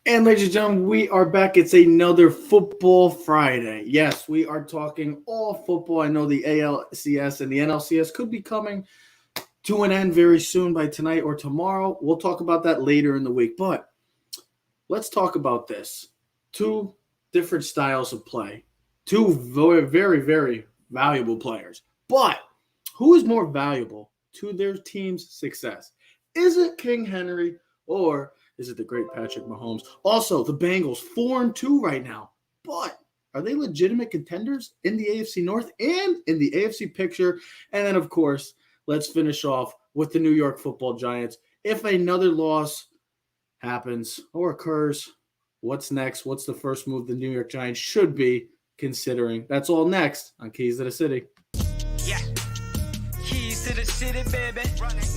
And ladies and gentlemen, we are back. It's another Football Friday. Yes, we are talking all football. I know the ALCS and the NLCS could be coming to an end very soon by tonight or tomorrow. We'll talk about that later in the week. But let's talk about this. Two different styles of play. Two very valuable players. But who is more valuable to their team's success? Is it King Henry or is it the great Patrick Mahomes? Also, the Bengals 4-2 right now. But are they legitimate contenders in the AFC North and in the AFC picture? And then, of course, let's finish off with the New York Football Giants. If another loss happens or occurs, what's next? What's the first move the New York Giants should be considering? That's all next on Keys to the City. Yeah. Keys to the city, baby.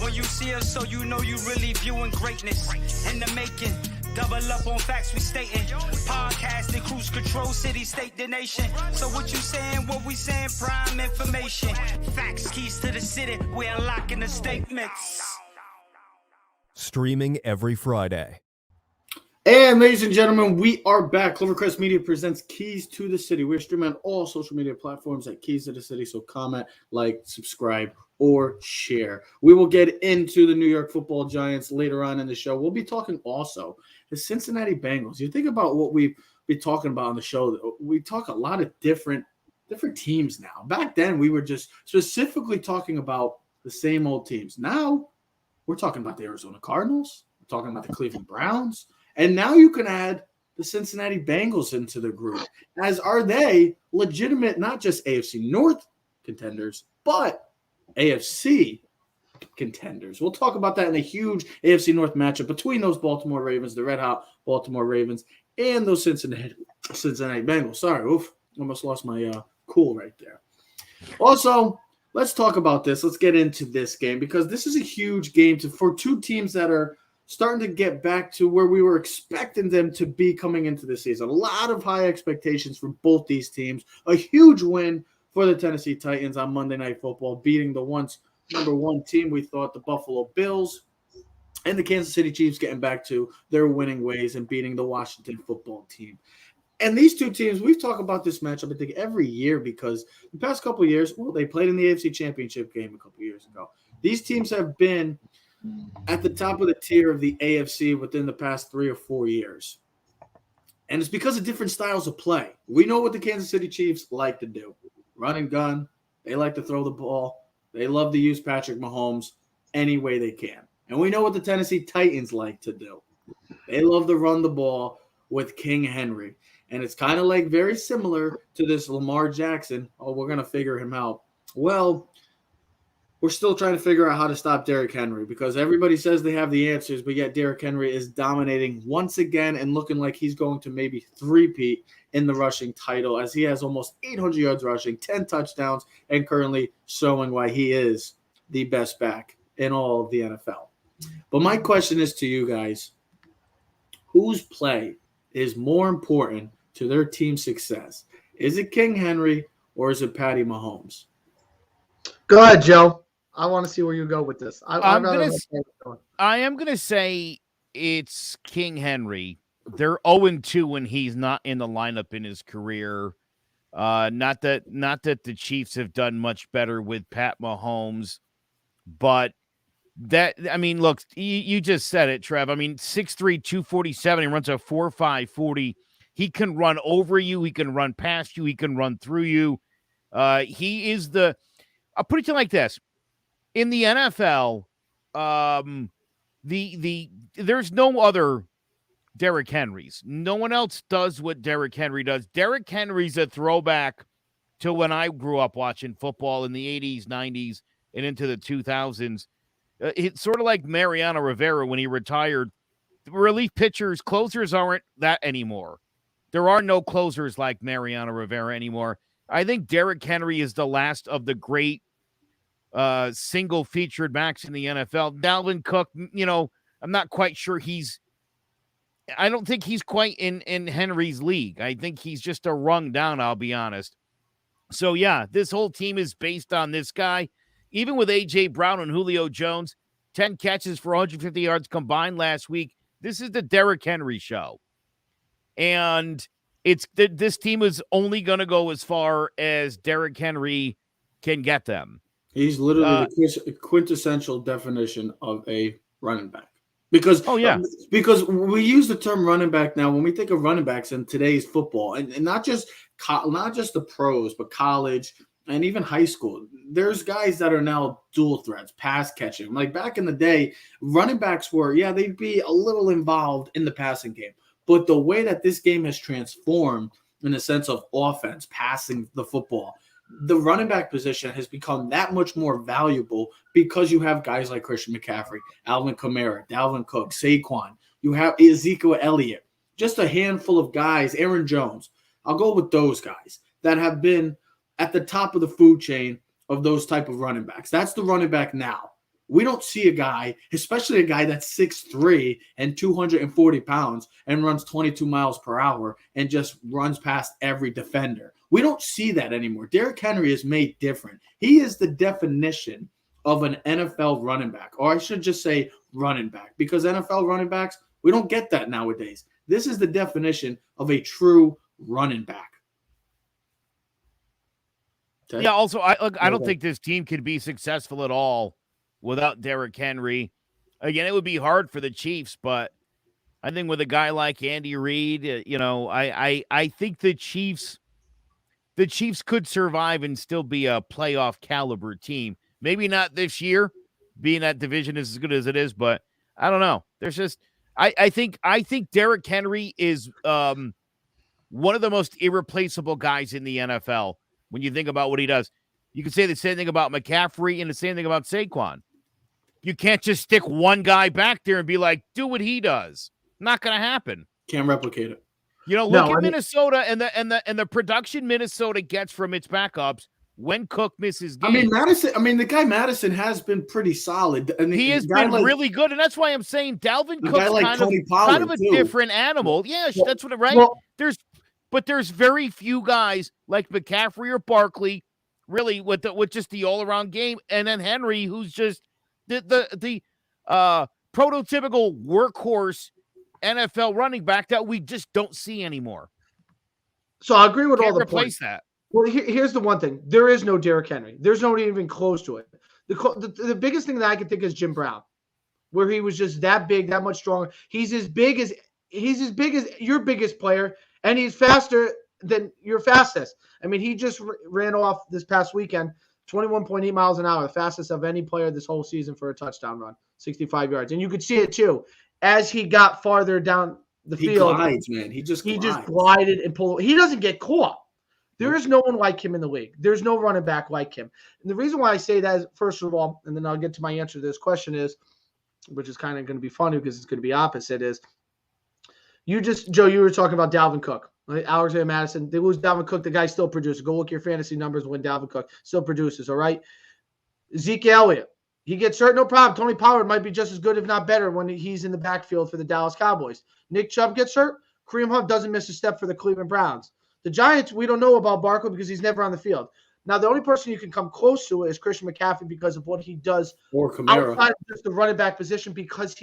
When you see us, so you know you really viewing greatness in the making. Double up on facts we stating. Podcasting, cruise control, city, state, the nation. So what you saying, what we saying, prime information. Facts, keys to the city, we unlocking the statements. Streaming every Friday. And ladies and gentlemen, we are back. Clovercrest Media presents Keys to the City. We're streaming on all social media platforms at Keys to the City. So comment, like, subscribe, or share. We will get into the New York Football Giants later on in the show. We'll be talking also the Cincinnati Bengals. You think about what we've been talking about on the show. We talk a lot of different teams now. Back then, we were just specifically talking about the same old teams. Now, we're talking about the Arizona Cardinals. We're talking about the Cleveland Browns. And now you can add the Cincinnati Bengals into the group, as are they legitimate, not just AFC North contenders, but AFC contenders. We'll talk about that in a huge AFC North matchup between those Baltimore Ravens, the red hot Baltimore Ravens, and those Cincinnati Bengals. Sorry, almost lost my cool right there. Also, let's talk about this. Let's get into this game because this is a huge game for two teams that are starting to get back to where we were expecting them to be coming into the season. A lot of high expectations for both these teams. A huge win for the Tennessee Titans on Monday Night Football, beating the once number one team we thought, the Buffalo Bills, and the Kansas City Chiefs getting back to their winning ways and beating the Washington Football Team. And these two teams, we've talked about this matchup, I think, every year because the past couple of years, well, they played in the AFC Championship game a couple of years ago. These teams have been at the top of the tier of the AFC within the past 3 or 4 years. And it's because of different styles of play. We know what the Kansas City Chiefs like to do. Run and gun. They like to throw the ball. They love to use Patrick Mahomes any way they can. And we know what the Tennessee Titans like to do. They love to run the ball with King Henry. And it's kind of like very similar to this Lamar Jackson. Oh, we're going to figure him out. Well, we're still trying to figure out how to stop Derrick Henry because everybody says they have the answers, but yet Derrick Henry is dominating once again and looking like he's going to maybe three-peat in the rushing title as he has almost 800 yards rushing, 10 touchdowns, and currently showing why he is the best back in all of the NFL. But my question is to you guys, whose play is more important to their team's success? Is it King Henry or is it Patty Mahomes? Go ahead, Joe. I want to see where you go with this. I am going to say it's King Henry. They're 0-2 when he's not in the lineup in his career. Not that the Chiefs have done much better with Pat Mahomes, but look, you just said it, Trev. 6'3", 247. He runs a 4.5 40. He can run over you. He can run past you. He can run through you. He is I'll put it to you like this. In the NFL, there's no other Derrick Henrys. No one else does what Derrick Henry does. Derrick Henry's a throwback to when I grew up watching football in the 80s, 90s, and into the 2000s. It's sort of like Mariano Rivera when he retired. Relief pitchers, closers aren't that anymore. There are no closers like Mariano Rivera anymore. I think Derrick Henry is the last of the great single featured backs in the NFL. Dalvin Cook, I'm not quite sure I don't think he's quite in Henry's league. I think he's just a rung down, I'll be honest. So yeah, this whole team is based on this guy. Even with A.J. Brown and Julio Jones, 10 catches for 150 yards combined last week. This is the Derrick Henry show. And this team is only going to go as far as Derrick Henry can get them. He's literally the quintessential definition of a running back. Because we use the term running back now when we think of running backs in today's football, and not just the pros, but college and even high school. There's guys that are now dual threats, pass catching. Like back in the day, running backs were, they'd be a little involved in the passing game. But the way that this game has transformed in the sense of offense, passing the football, the running back position has become that much more valuable because you have guys like Christian McCaffrey, Alvin Kamara, Dalvin Cook, Saquon. You have Ezekiel Elliott, just a handful of guys, Aaron Jones. I'll go with those guys that have been at the top of the food chain of those type of running backs. That's the running back now. We don't see a guy, especially a guy that's 6'3" and 240 pounds and runs 22 miles per hour and just runs past every defender. We don't see that anymore. Derrick Henry is made different. He is the definition of an NFL running back, or I should just say running back, because NFL running backs, we don't get that nowadays. This is the definition of a true running back. Okay. Yeah, also, I don't think this team can be successful at all without Derrick Henry. Again, it would be hard for the Chiefs, but I think with a guy like Andy Reid, I think the Chiefs could survive and still be a playoff caliber team. Maybe not this year, being that division is as good as it is, but I don't know. There's just I think Derrick Henry is one of the most irreplaceable guys in the NFL when you think about what he does. You can say the same thing about McCaffrey and the same thing about Saquon. You can't just stick one guy back there and be like, do what he does. Not going to happen. Can't replicate it. Look at Minnesota and the production Minnesota gets from its backups when Cook misses games. The guy Madison has been pretty solid. He has been really good, and that's why I'm saying Dalvin Cook's kind of a different animal. Yeah, that's what right. Well, there's very few guys like McCaffrey or Barkley, really with just the all around game, and then Henry, who's just the prototypical workhorse NFL running back that we just don't see anymore. So I agree with Can't all the replace points. That. Well, here's the one thing. There is no Derrick Henry. There's nobody even close to it. The biggest thing that I can think is Jim Brown, where he was just that big, that much stronger. He's as big as your biggest player, and he's faster than your fastest. I mean, he just ran off this past weekend 21.8 miles an hour, the fastest of any player this whole season for a touchdown run, 65 yards. And you could see it too. As he got farther down the field, glides, man. He just glided and pulled. He doesn't get caught. There is no one like him in the league. There's no running back like him. And the reason why I say that is, first of all, and then I'll get to my answer to this question is, which is kind of going to be funny because it's going to be opposite, is Joe, you were talking about Dalvin Cook, right? Alexander Madison. They lose Dalvin Cook. The guy still produces. Go look at your fantasy numbers when Dalvin Cook still produces, all right? Zeke Elliott. He gets hurt, no problem. Tony Pollard might be just as good, if not better, when he's in the backfield for the Dallas Cowboys. Nick Chubb gets hurt. Kareem Hunt doesn't miss a step for the Cleveland Browns. The Giants, we don't know about Barkley because he's never on the field. Now, the only person you can come close to is Christian McCaffrey because of what he does outside of just the running back position, because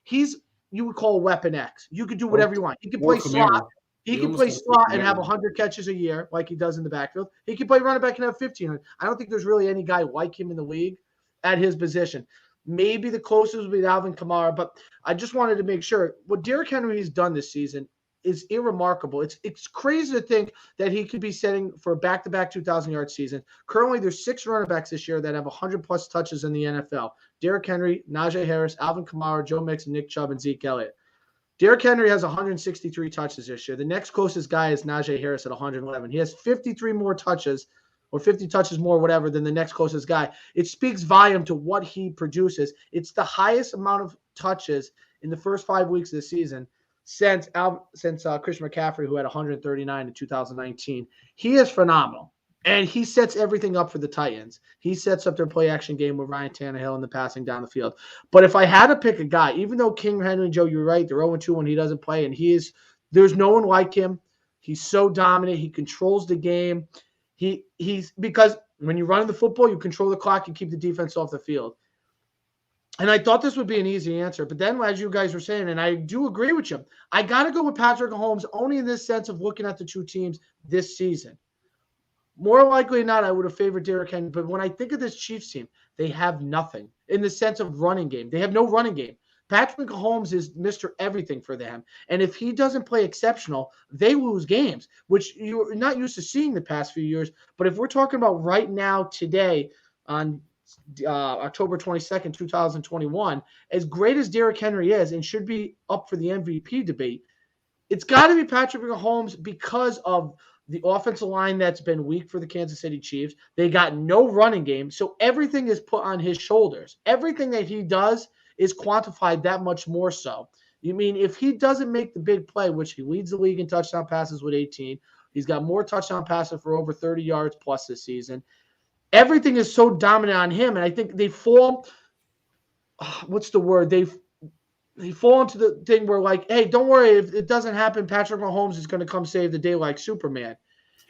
he's you would call Weapon X. You could do whatever you want. He can play slot. He can play slot and have 100 catches a year like he does in the backfield. He can play running back and have 1,500. I don't think there's really any guy like him in the league at his position. Maybe the closest would be Alvin Kamara, but I just wanted to make sure what Derrick Henry has done this season is irremarkable. It's crazy to think that he could be setting for a back-to-back 2,000-yard season. Currently, there's 6 running backs this year that have 100-plus touches in the NFL. Derrick Henry, Najee Harris, Alvin Kamara, Joe Mixon, Nick Chubb, and Zeke Elliott. Derrick Henry has 163 touches this year. The next closest guy is Najee Harris at 111. He has 53 more touches, or 50 touches more, whatever, than the next closest guy. It speaks volume to what he produces. It's the highest amount of touches in the first 5 weeks of the season since Christian McCaffrey, who had 139 in 2019. He is phenomenal, and he sets everything up for the Titans. He sets up their play-action game with Ryan Tannehill and the passing down the field. But if I had to pick a guy, even though King Henry and Joe, you're right, they're 0-2 when he doesn't play, and there's no one like him. He's so dominant. He controls the game. He's because when you run the football, you control the clock, you keep the defense off the field. And I thought this would be an easy answer, but then as you guys were saying, and I do agree with you, I got to go with Patrick Mahomes only in this sense of looking at the two teams this season. More likely than not, I would have favored Derrick Henry. But when I think of this Chiefs team, they have nothing in the sense of running game. They have no running game. Patrick Mahomes is Mr. Everything for them. And if he doesn't play exceptional, they lose games, which you're not used to seeing the past few years. But if we're talking about right now, today, on October 22nd, 2021, as great as Derrick Henry is and should be up for the MVP debate, it's got to be Patrick Mahomes because of the offensive line that's been weak for the Kansas City Chiefs. They got no running game, so everything is put on his shoulders. Everything that he does is quantified that much more so. You mean if he doesn't make the big play, which he leads the league in touchdown passes with 18, he's got more touchdown passes for over 30 yards plus this season. Everything is so dominant on him, and I think they fall what's the word? They fall into the thing where, like, hey, don't worry, if it doesn't happen, Patrick Mahomes is going to come save the day like Superman.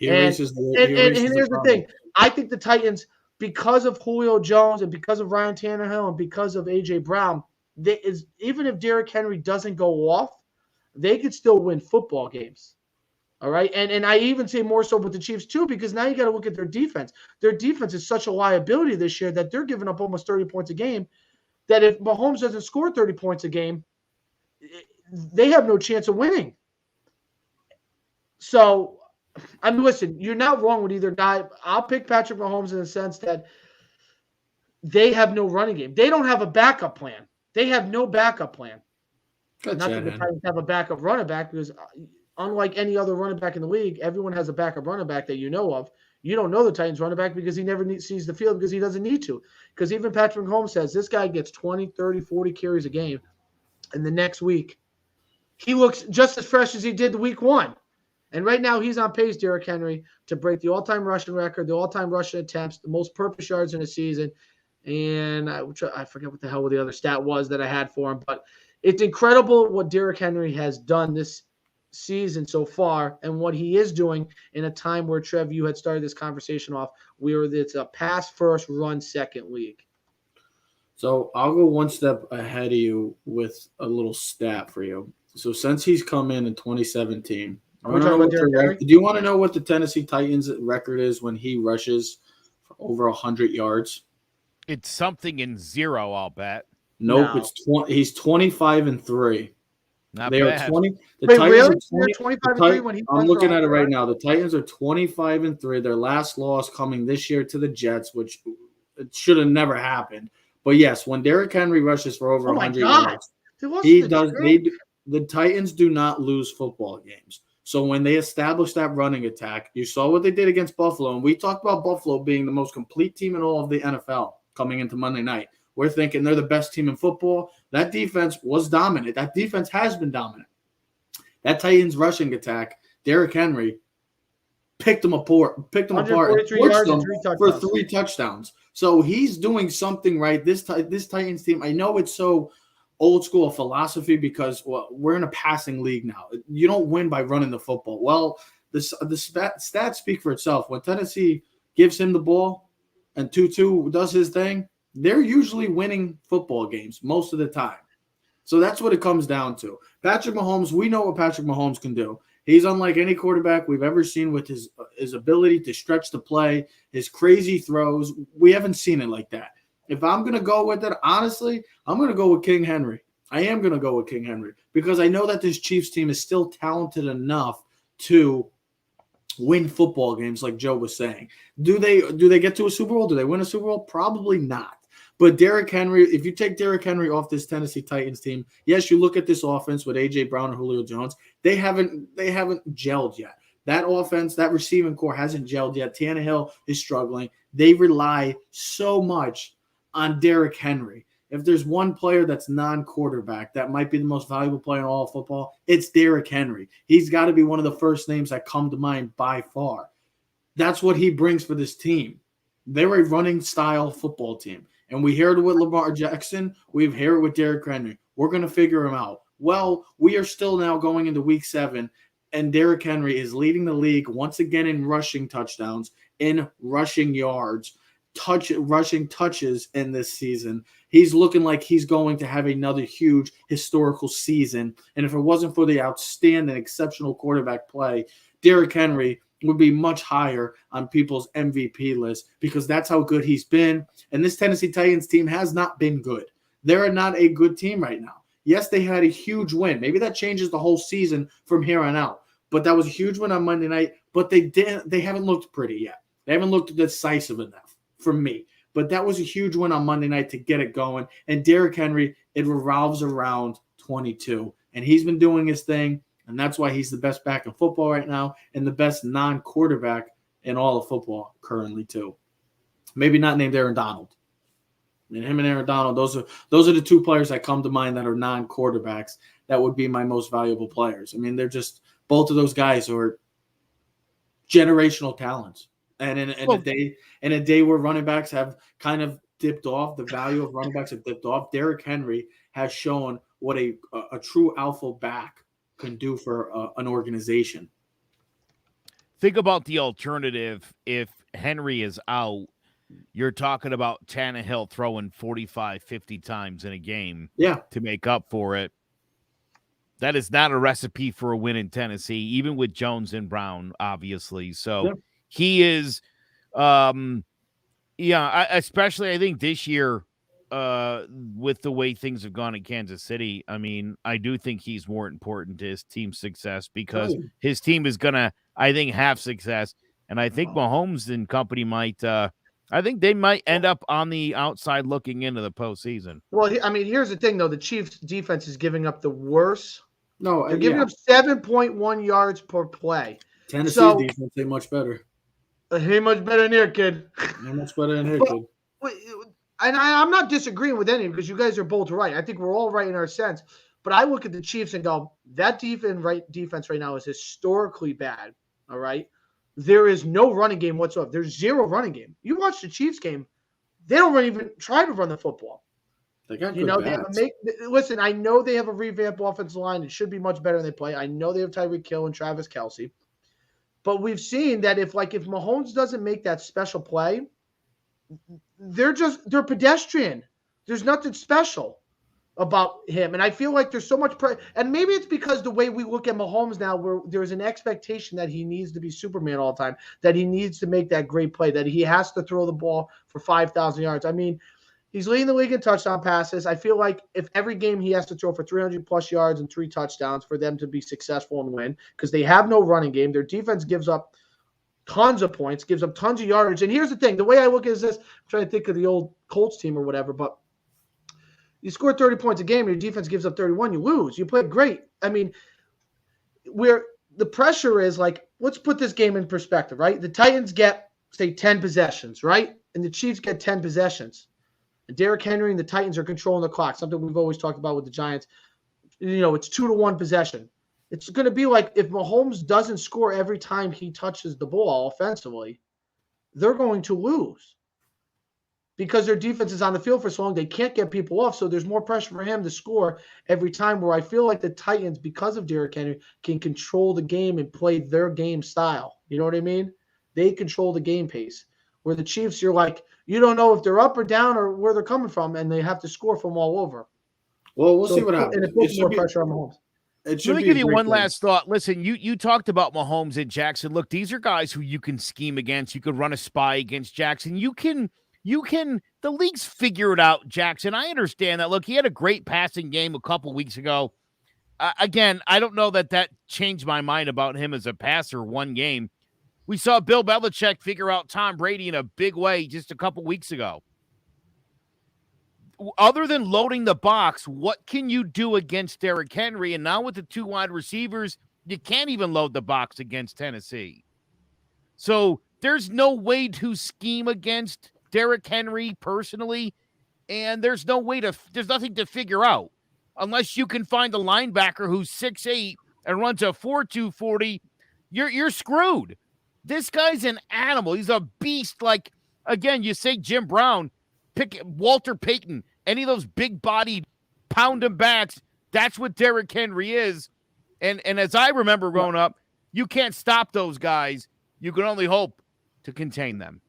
And here's the thing. I think the Titans, because of Julio Jones and because of Ryan Tannehill and because of A.J. Brown, even if Derrick Henry doesn't go off, they could still win football games. All right. And I even say more so with the Chiefs too, because now you got to look at their defense. Their defense is such a liability this year that they're giving up almost 30 points a game, that if Mahomes doesn't score 30 points a game, they have no chance of winning. So, I mean, listen, you're not wrong with either guy. I'll pick Patrick Mahomes in the sense that they have no running game. They don't have a backup plan. They have no backup plan. Not that the Titans have a backup running back, because unlike any other running back in the league, everyone has a backup running back that you know of. You don't know the Titans running back because he never sees the field because he doesn't need to. Because even Patrick Mahomes says this guy gets 20, 30, 40 carries a game. And the next week, he looks just as fresh as he did week one. And right now, he's on pace, Derrick Henry, to break the all-time rushing record, the all-time rushing attempts, the most purpose yards in a season. And I forget what the hell the other stat was that I had for him. But it's incredible what Derrick Henry has done this season so far and what he is doing in a time where, Trev, you had started this conversation off where it's a pass first, run second league. So I'll go one step ahead of you with a little stat for you. So since he's come in 2017, do you want to know what the Tennessee Titans record is when he rushes for over 100 yards? It's something in zero, I'll bet. Nope, no. He's 25-3. Not they bad. are 20. The Wait, Titans really? 25-3 when he I'm looking at it right now. The Titans are 25-3. Their last loss coming this year to the Jets, which it should have never happened. But yes, when Derrick Henry rushes for over 100 yards, he does. The Titans do not lose football games. So when they established that running attack, you saw what they did against Buffalo, and we talked about Buffalo being the most complete team in all of the NFL coming into Monday night. We're thinking they're the best team in football. That defense was dominant. That defense has been dominant. That Titans rushing attack, Derrick Henry picked them apart, and pushed them for 3 touchdowns. So he's doing something right. This Titans team, I know it's so old school philosophy because we're in a passing league now. You don't win by running the football. Well, the stats speak for itself. When Tennessee gives him the ball and Tutu does his thing, they're usually winning football games most of the time. So that's what it comes down to. Patrick Mahomes, we know what Patrick Mahomes can do. He's unlike any quarterback we've ever seen with his ability to stretch the play, his crazy throws. We haven't seen it like that. If I'm going to go with it, honestly, I'm going to go with King Henry. I am going to go with King Henry because I know that this Chiefs team is still talented enough to win football games, like Joe was saying. Do they get to a Super Bowl? Do they win a Super Bowl? Probably not. But Derrick Henry, if you take Derrick Henry off this Tennessee Titans team, yes, you look at this offense with A.J. Brown and Julio Jones, they haven't gelled yet. That offense, that receiving core hasn't gelled yet. Tannehill is struggling. They rely so much on Derrick Henry. If there's one player that's non-quarterback that might be the most valuable player in all of football, it's Derrick Henry. He's got to be one of the first names that come to mind by far. That's what he brings for this team. They're a running style football team. And we hear it with Lamar Jackson. We hear it with Derrick Henry. We're going to figure him out. Well, we are still now going into week 7, and Derrick Henry is leading the league once again in rushing touchdowns, in rushing yards. rushing touches in this season. He's looking like he's going to have another huge historical season. And if it wasn't for the outstanding, exceptional quarterback play, Derrick Henry would be much higher on people's MVP list because that's how good he's been. And this Tennessee Titans team has not been good. They're not a good team right now. Yes, they had a huge win. Maybe that changes the whole season from here on out. But that was a huge win on Monday night. But they haven't looked pretty yet. They haven't looked decisive enough for me. But that was a huge win on Monday night to get it going. And Derrick Henry, it revolves around 22. And he's been doing his thing. And that's why he's the best back in football right now and the best non-quarterback in all of football currently too. Maybe not named Aaron Donald. I mean, him and Aaron Donald, those are the two players that come to mind that are non-quarterbacks that would be my most valuable players. I mean, they're just both of those guys are generational talents. And in a day where running backs have kind of dipped off, the value of running backs have dipped off, Derrick Henry has shown what a true alpha back can do for an organization. Think about the alternative. If Henry is out, you're talking about Tannehill throwing 45, 50 times in a game to make up for it. That is not a recipe for a win in Tennessee, even with Jones and Brown, obviously. So he is, especially I think this year, with the way things have gone in Kansas City, I mean, I do think he's more important to his team's success because his team is going to, I think, have success. And I think Mahomes and company might, I think they might end up on the outside looking into the postseason. Well, I mean, here's the thing, though. The Chiefs' defense is giving up the worst. No, they're giving up 7.1 yards per play. Tennessee's defense ain't much better. Ain't much better than here, kid. Ain't much better than here, kid. And I'm not disagreeing with any because you guys are both right. I think we're all right in our sense. But I look at the Chiefs and go, that defense right now is historically bad, all right? There is no running game whatsoever. There's zero running game. You watch the Chiefs game, they don't even try to run the football. They got good bats. Listen, I know they have a revamped offensive line. It should be much better than they play. I know they have Tyreek Hill and Travis Kelce. But we've seen that if Mahomes doesn't make that special play, they're pedestrian. There's nothing special about him. And I feel like there's so much and maybe it's because the way we look at Mahomes now, where there's an expectation that he needs to be Superman all the time, that he needs to make that great play, that he has to throw the ball for 5,000 yards. I mean, he's leading the league in touchdown passes. I feel like if every game he has to throw for 300-plus yards and 3 touchdowns for them to be successful and win, because they have no running game. Their defense gives up tons of points, gives up tons of yardage. And here's the thing. The way I look at this, I'm trying to think of the old Colts team or whatever, but you score 30 points a game, your defense gives up 31, you lose. You played great. I mean, where the pressure is let's put this game in perspective, right? The Titans get, say, 10 possessions, right? And the Chiefs get 10 possessions. And Derrick Henry and the Titans are controlling the clock, something we've always talked about with the Giants. It's 2-1 possession. It's going to be like if Mahomes doesn't score every time he touches the ball offensively, they're going to lose. Because their defense is on the field for so long, they can't get people off, so there's more pressure for him to score every time, where I feel like the Titans, because of Derrick Henry, can control the game and play their game style. You know what I mean? They control the game pace. Where the Chiefs, you're you don't know if they're up or down or where they're coming from, and they have to score from all over. Well, we'll see what happens. And it puts more pressure on Mahomes. Let me give you one last thought. Listen, you talked about Mahomes and Jackson. Look, these are guys who you can scheme against. You could run a spy against Jackson. You can, the league's figure it out, Jackson. I understand that. Look, he had a great passing game a couple weeks ago. Again, I don't know that changed my mind about him as a passer one game. We saw Bill Belichick figure out Tom Brady in a big way just a couple weeks ago. Other than loading the box, what can you do against Derrick Henry? And now with the 2 wide receivers, you can't even load the box against Tennessee. So there's no way to scheme against Derrick Henry personally, and there's nothing to figure out unless you can find a linebacker who's 6'8" and runs a 4.2 40. You're screwed. This guy's an animal. He's a beast. Again, you say Jim Brown, pick Walter Payton, any of those big-bodied pound-em backs. That's what Derrick Henry is. And as I remember growing up, you can't stop those guys. You can only hope to contain them.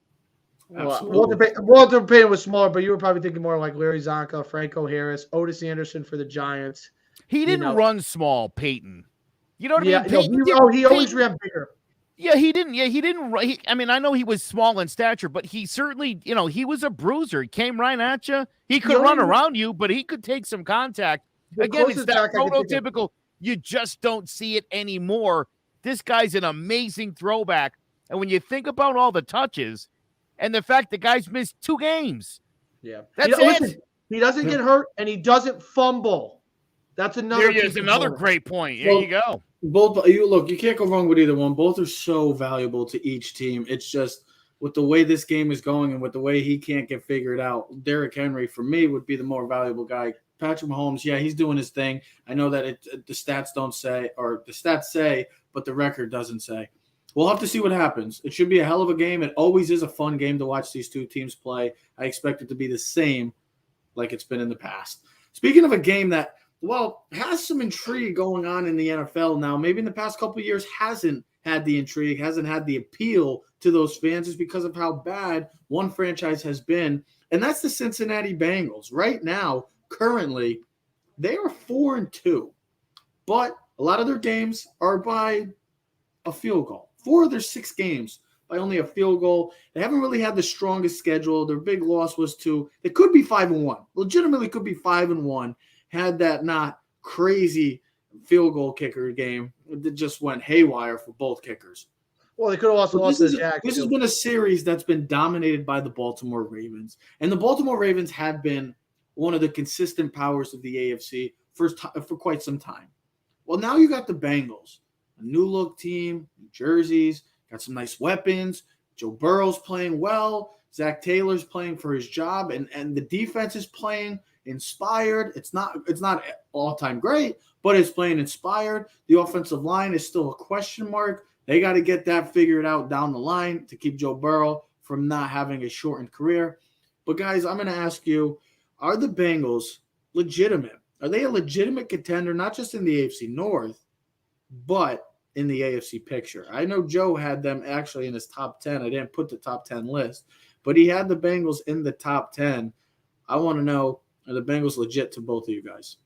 Absolutely. Walter Payton was smaller, but you were probably thinking more like Larry Zonka, Franco Harris, Otis Anderson for the Giants. He didn't run small, Peyton. You know what I mean? He always ran bigger. Yeah, he didn't. Yeah, he didn't. I mean, I know he was small in stature, but he certainly, he was a bruiser. He came right at you. He could run around you, but he could take some contact. Again, it's that prototypical. You just don't see it anymore. This guy's an amazing throwback. And when you think about all the touches and the fact the guy's missed 2 games. Yeah. That's it. Listen, he doesn't get hurt and he doesn't fumble. That's another. There's another great point. There you go. You can't go wrong with either one. Both are so valuable to each team. It's just with the way this game is going and with the way he can't get figured out, Derrick Henry, for me, would be the more valuable guy. Patrick Mahomes, yeah, he's doing his thing. I know that the stats don't say, or the stats say, but the record doesn't say. We'll have to see what happens. It should be a hell of a game. It always is a fun game to watch these two teams play. I expect it to be the same like it's been in the past. Speaking of a game that, has some intrigue going on in the NFL now. Maybe in the past couple of years hasn't had the intrigue, hasn't had the appeal to those fans is because of how bad one franchise has been, and that's the Cincinnati Bengals. Right now, currently, they are 4-2, but a lot of their games are by a field goal. 4 of their 6 games by only a field goal. They haven't really had the strongest schedule. Their big loss was they could be 5-1. Legitimately could be 5-1. Had that not crazy field goal kicker game that just went haywire for both kickers. Well, they could have also lost to the Jags. This has been a series that's been dominated by the Baltimore Ravens. And the Baltimore Ravens have been one of the consistent powers of the AFC for quite some time. Well, now you got the Bengals, a new look team, new jerseys, got some nice weapons. Joe Burrow's playing well. Zach Taylor's playing for his job, and the defense is playing inspired. It's not all-time great, but it's playing inspired. The offensive line is still a question mark. They got to get that figured out down the line to keep Joe Burrow from not having a shortened career. But guys, I'm going to ask you, are the Bengals legitimate? Are they a legitimate contender, not just in the AFC North, but in the AFC picture? I know Joe had them actually in his top 10. I didn't put the top 10 list, but he had the Bengals in the top 10. I want to know, are the Bengals legit to both of you guys?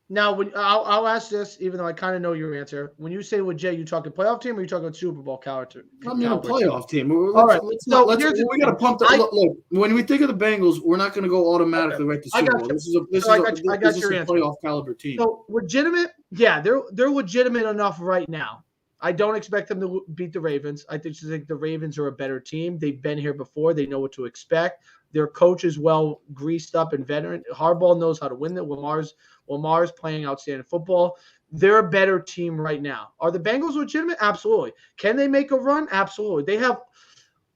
Now, I'll ask this, even though I kind of know your answer. When you say legit, you talking playoff team or you talking Super Bowl character? I mean, a playoff team. All right. We got to pump that. Look, when we think of the Bengals, we're not going to go automatically right to Super Bowl. This is a playoff caliber team. So legitimate, yeah, they're legitimate enough right now. I don't expect them to beat the Ravens. I think the Ravens are a better team. They've been here before. They know what to expect. Their coach is well greased up and veteran. Harbaugh knows how to win it. Lamar's playing outstanding football. They're a better team right now. Are the Bengals legitimate? Absolutely. Can they make a run? Absolutely.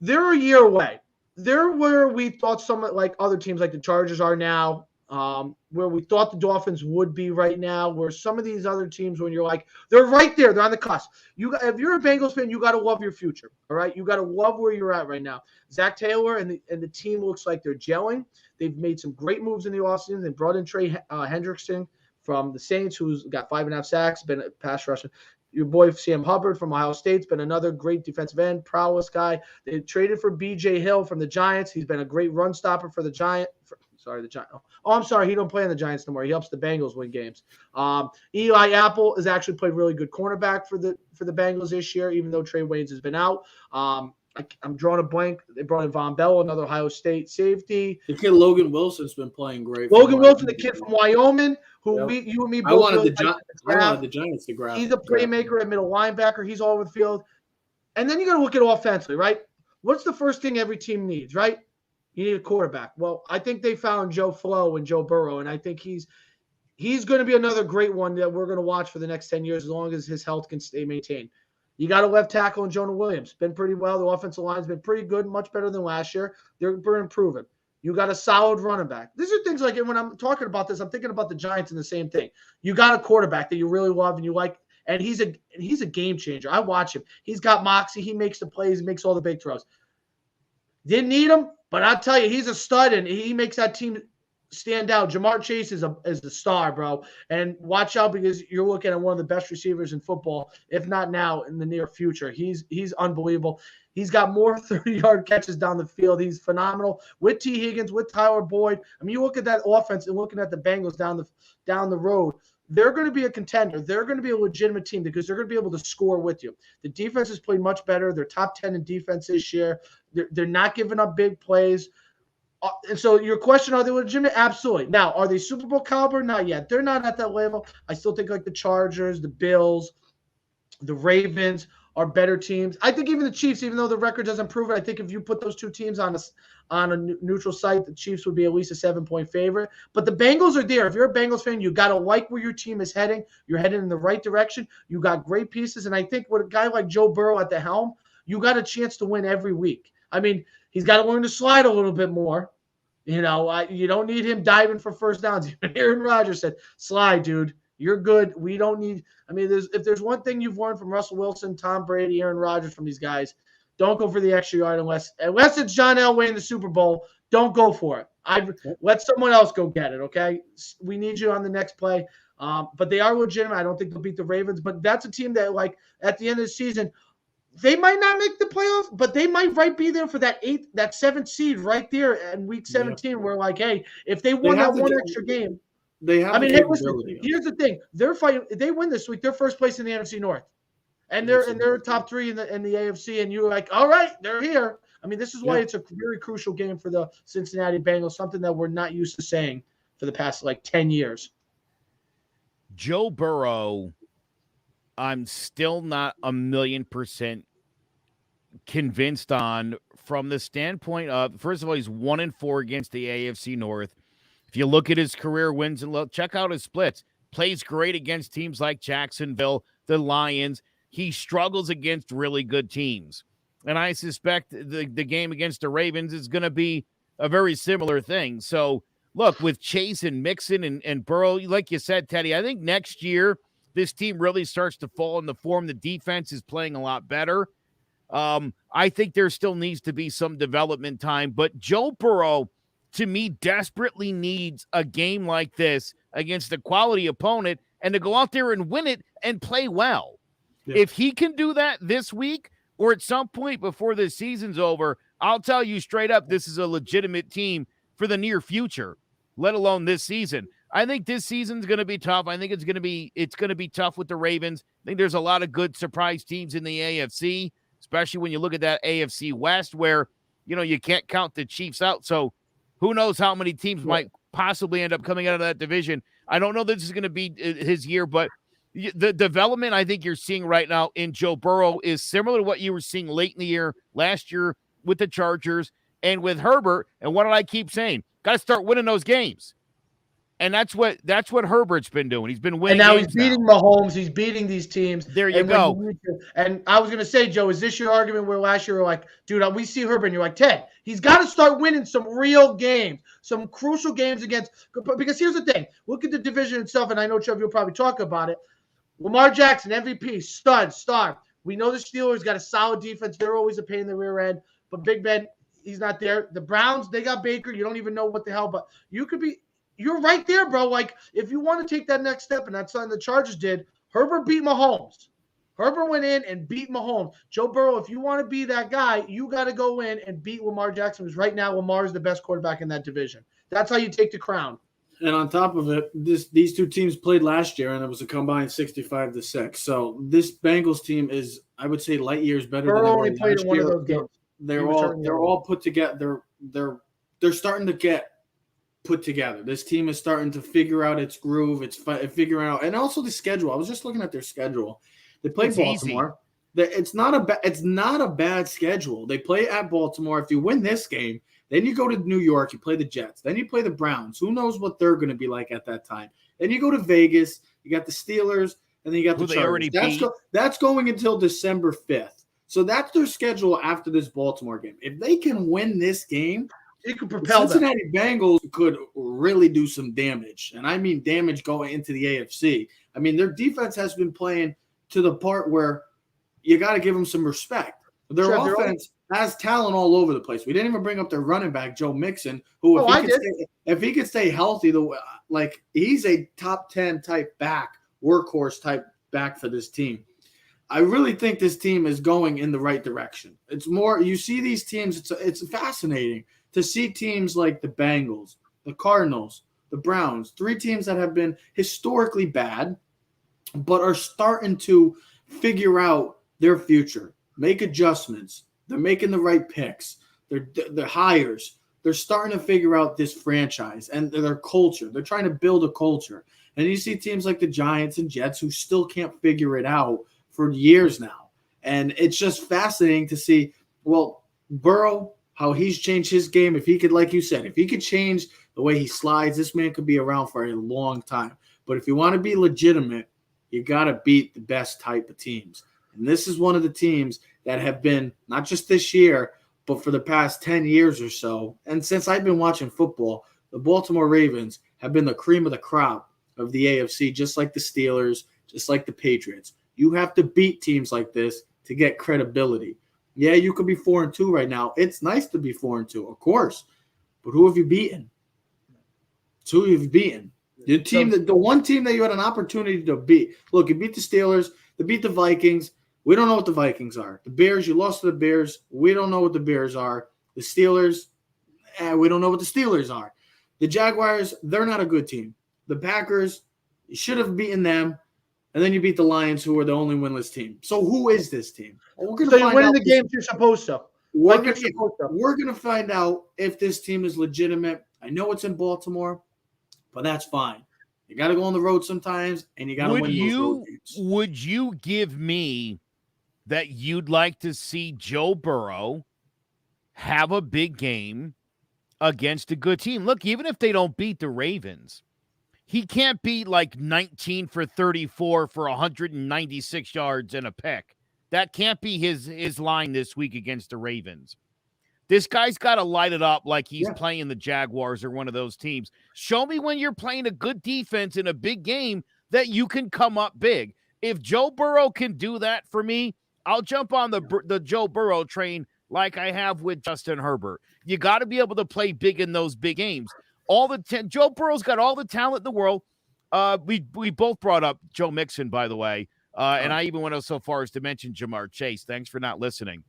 They're a year away. They're where we thought some like other teams like the Chargers are now, where we thought the Dolphins would be right now, where some of these other teams, when you're like, they're right there, they're on the cusp. If you're a Bengals fan, you got to love your future, all right? You got to love where you're at right now. Zach Taylor and the team looks like they're gelling. They've made some great moves in the offseason. They brought in Trey Hendrickson from the Saints, who's got 5.5 sacks, been a pass rusher. Your boy Sam Hubbard from Ohio State's been another great defensive end, prowess guy. They traded for B.J. Hill from the Giants. He's been a great run stopper for the Giants. The Giants. Oh, I'm sorry. He don't play on the Giants no more. He helps the Bengals win games. Eli Apple has actually played really good cornerback for the Bengals this year, even though Trey Waynes has been out. I'm drawing a blank. They brought in Von Bell, another Ohio State safety. The kid Logan Wilson's been playing great. Logan Wilson, the kid from Wyoming, who you and me both. I wanted the Giants to grab. He's a playmaker at middle linebacker. He's all over the field. And then you got to look at offensively, right? What's the first thing every team needs, right? You need a quarterback. Well, I think they found Joe Flo and Joe Burrow, and I think he's going to be another great one that we're going to watch for the next 10 years as long as his health can stay maintained. You got a left tackle in Jonah Williams. Been pretty well. The offensive line's been pretty good, much better than last year. They're improving. You got a solid running back. These are things like when I'm talking about this, I'm thinking about the Giants and the same thing. You got a quarterback that you really love and you like, and he's a game changer. I watch him. He's got moxie. He makes the plays. He makes all the big throws. Didn't need him. But I'll tell you, he's a stud, and he makes that team stand out. Jamar Chase is the star, bro. And watch out because you're looking at one of the best receivers in football, if not now, in the near future. He's unbelievable. He's got more 30-yard catches down the field. He's phenomenal with T. Higgins, with Tyler Boyd. I mean, you look at that offense and looking at the Bengals down the road. They're going to be a contender. They're going to be a legitimate team because they're going to be able to score with you. The defense has played much better. They're top 10 in defense this year. They're not giving up big plays. And so your question, are they legitimate? Absolutely. Now, are they Super Bowl caliber? Not yet. They're not at that level. I still think like the Chargers, the Bills, the Ravens are better teams. I think even the Chiefs, even though the record doesn't prove it, I think if you put those two teams on a neutral site, the Chiefs would be at least a 7-point favorite. But the Bengals are there. If you're a Bengals fan, you got to like where your team is heading. You're heading in the right direction. You got great pieces. And I think with a guy like Joe Burrow at the helm, you got a chance to win every week. I mean, he's got to learn to slide a little bit more. You know, you don't need him diving for first downs. Aaron Rodgers said, slide, dude. You're good. We don't need – I mean, if there's one thing you've learned from Russell Wilson, Tom Brady, Aaron Rodgers, from these guys, don't go for the extra yard unless it's John Elway in the Super Bowl. Don't go for it. Let someone else go get it, okay? We need you on the next play. But they are legitimate. I don't think they'll beat the Ravens. But that's a team that, like, at the end of the season – they might not make the playoffs, but they might be there for that 7th seed right there in week 17. Yeah. We're like, hey, if they won that one extra game, they have. I mean, here's the thing: they're fighting. If they win this week, they're first place in the NFC North, and they're top 3 in the AFC. And you're like, all right, they're here. I mean, this is why it's a very crucial game for the Cincinnati Bengals. Something that we're not used to saying for the past 10 years. Joe Burrow. I'm still not 1,000,000% convinced on, from the standpoint of, first of all, he's 1-4 against the AFC North. If you look at his career wins and check out his splits, plays great against teams like Jacksonville, the Lions. He struggles against really good teams. And I suspect the game against the Ravens is going to be a very similar thing. So, look, with Chase and Mixon and Burrow, like you said, Teddy, I think next year this team really starts to fall in the form. The defense is playing a lot better. I think there still needs to be some development time, but Joe Burrow, to me, desperately needs a game like this against a quality opponent and to go out there and win it and play well. Yeah. If he can do that this week or at some point before the season's over, I'll tell you straight up, this is a legitimate team for the near future, let alone this season. I think this season's going to be tough. I think it's going to be tough with the Ravens. I think there's a lot of good surprise teams in the AFC, especially when you look at that AFC West where, you can't count the Chiefs out. So who knows how many teams might possibly end up coming out of that division. I don't know that this is going to be his year, but the development I think you're seeing right now in Joe Burrow is similar to what you were seeing late in the year, last year with the Chargers and with Herbert. And what did I keep saying? Got to start winning those games. And that's what Herbert's been doing. He's been winning. And now he's beating Mahomes. He's beating these teams. There you go. And I was going to say, Joe, is this your argument where last year we're like, dude, we see Herbert, and you're like, Ted, he's got to start winning some real games, some crucial games against – because here's the thing. Look at the division itself, and I know, Trev, you'll probably talk about it. Lamar Jackson, MVP, stud, star. We know the Steelers got a solid defense. They're always a pain in the rear end. But Big Ben, he's not there. The Browns, they got Baker. You don't even know what the hell. But you could be – you're right there, bro. Like, if you want to take that next step, and that's something the Chargers did, Herbert beat Mahomes. Herbert went in and beat Mahomes. Joe Burrow, if you want to be that guy, you got to go in and beat Lamar Jackson, because right now Lamar is the best quarterback in that division. That's how you take the crown. And on top of it, these two teams played last year, and it was a combined 65-6. So this Bengals team is, I would say, light years better than they were last year. Of those games. They're all put together. They're starting to get put together. This team is starting to figure out its groove. It's figuring out, and also the schedule. I was just looking at their schedule. They play Baltimore. It's not a bad schedule. They play at Baltimore. If you win this game, then you go to New York. You play the Jets. Then you play the Browns. Who knows what they're going to be like at that time? Then you go to Vegas. You got the Steelers, and then you got the Chargers. That's going until December 5th. So that's their schedule after this Baltimore game. If they can win this game, it could propel Cincinnati Bengals could really do some damage. And I mean damage going into the AFC. I mean, their defense has been playing to the part where you got to give them some respect. Their has talent all over the place. We didn't even bring up their running back, Joe Mixon, who if he could stay healthy, he's a top 10 type back, workhorse type back for this team. I really think this team is going in the right direction. It's more, you see these teams, it's fascinating to see teams like the Bengals, the Cardinals, the Browns, 3 teams that have been historically bad, but are starting to figure out their future, make adjustments. They're making the right picks. They're hires. They're starting to figure out this franchise and their culture. They're trying to build a culture. And you see teams like the Giants and Jets who still can't figure it out for years now. And it's just fascinating to see, well, Burrow, how he's changed his game. If he could, like you said, if he could change the way he slides, this man could be around for a long time. But if you want to be legitimate, you got to beat the best type of teams. And this is one of the teams that have been, not just this year, but for the past 10 years or so. And since I've been watching football, the Baltimore Ravens have been the cream of the crop of the AFC, just like the Steelers, just like the Patriots. You have to beat teams like this to get credibility. Yeah, you could be 4-2 right now. It's nice to be 4-2, of course. But who have you beaten? Who have you beaten? The one team that you had an opportunity to beat. Look, you beat the Steelers, you beat the Vikings. We don't know what the Vikings are. The Bears, you lost to the Bears. We don't know what the Bears are. The Steelers, we don't know what the Steelers are. The Jaguars, they're not a good team. The Packers, you should have beaten them. And then you beat the Lions, who are the only winless team. So who is this team? Well, so you're winning the games you're supposed to. We're going to find out if this team is legitimate. I know it's in Baltimore, but that's fine. You got to go on the road sometimes, and you got to win those road games. Would you give me that you'd like to see Joe Burrow have a big game against a good team? Look, even if they don't beat the Ravens, he can't be like 19 for 34 for 196 yards and a pick. That can't be his line this week against the Ravens. This guy's got to light it up like he's playing the Jaguars or one of those teams. Show me when you're playing a good defense in a big game that you can come up big. If Joe Burrow can do that for me, I'll jump on the Joe Burrow train like I have with Justin Herbert. You got to be able to play big in those big games. Joe Burrow's got all the talent in the world. We both brought up Joe Mixon, by the way, and I even went so far as to mention Jamar Chase. Thanks for not listening.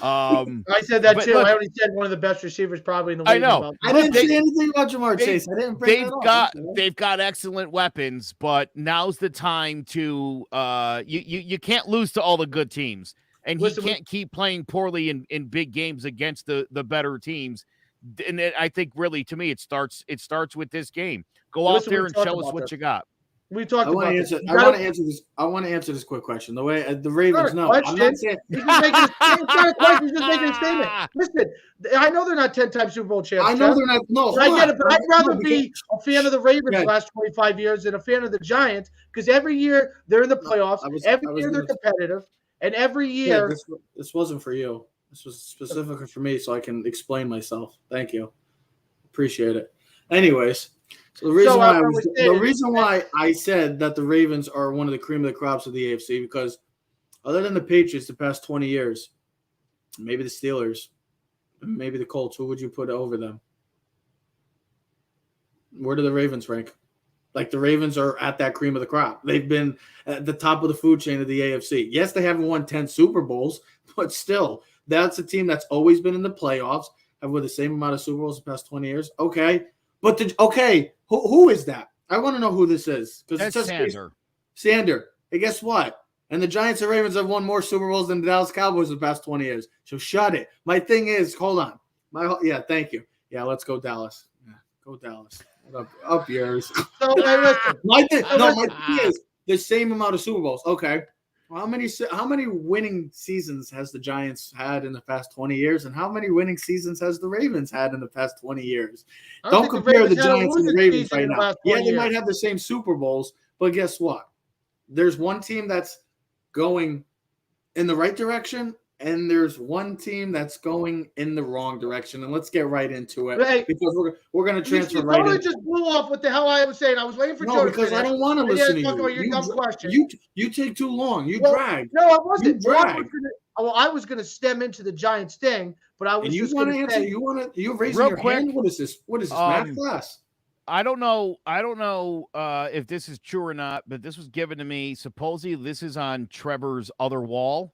I said that too. Look, I already said one of the best receivers probably in the league. I know. I didn't say anything about Jamar Chase. I didn't bring that up. They've got excellent weapons, but now's the time to you can't lose to all the good teams, and he can't keep playing poorly in big games against the better teams. And I think really, to me, it starts with this game. Go out there and show us what you got. We talked about this. I want to answer this quick question. The way the Ravens know. I'm not saying he's just making a statement. Listen, I know they're not 10-time Super Bowl champions. I know they're not. No, I get it, but I'd rather be a fan of the Ravens the last 25 years than a fan of the Giants, because every year they're in the playoffs. Every year they're competitive, and every year this wasn't for you. This was specifically for me, so I can explain myself. Thank you. Appreciate it. Anyways, so the reason why I said that the Ravens are one of the cream of the crops of the AFC, because other than the Patriots the past 20 years, maybe the Steelers, maybe the Colts, who would you put over them? Where do the Ravens rank? Like, the Ravens are at that cream of the crop. They've been at the top of the food chain of the AFC. Yes, they haven't won 10 Super Bowls, but still, that's a team that's always been in the playoffs, have won the same amount of Super Bowls the past 20 years. Okay. But who is that? I want to know who this is. That's Sander. Sander. Hey, guess what? And the Giants and Ravens have won more Super Bowls than the Dallas Cowboys the past 20 years. So shut it. My thing is, hold on. Thank you. Yeah, let's go Dallas. Yeah, go Dallas. Up yours. So, listen. My thing is the same amount of Super Bowls. Okay. Well, how many winning seasons has the Giants had in the past 20 years, and how many winning seasons has the Ravens had in the past 20 years? Don't compare the Giants and the Ravens right now. Yeah, they might have the same Super Bowls, but guess what? There's one team that's going in the right direction, and there's one team that's going in the wrong direction. And let's get right into it, because we're going to transfer right in. You just blew off what the hell I was saying. I was waiting for Joe. Because I don't want to listen to you. Your dumb question. You take too long. You drag. No, I wasn't. Well, I was going to stem into the Giants thing, but I was And you just want going to to answer? say, You're raising Real your quick, hand? What is this? What is this, math class? I don't know if this is true or not, but this was given to me. Supposedly, this is on Trevor's other wall.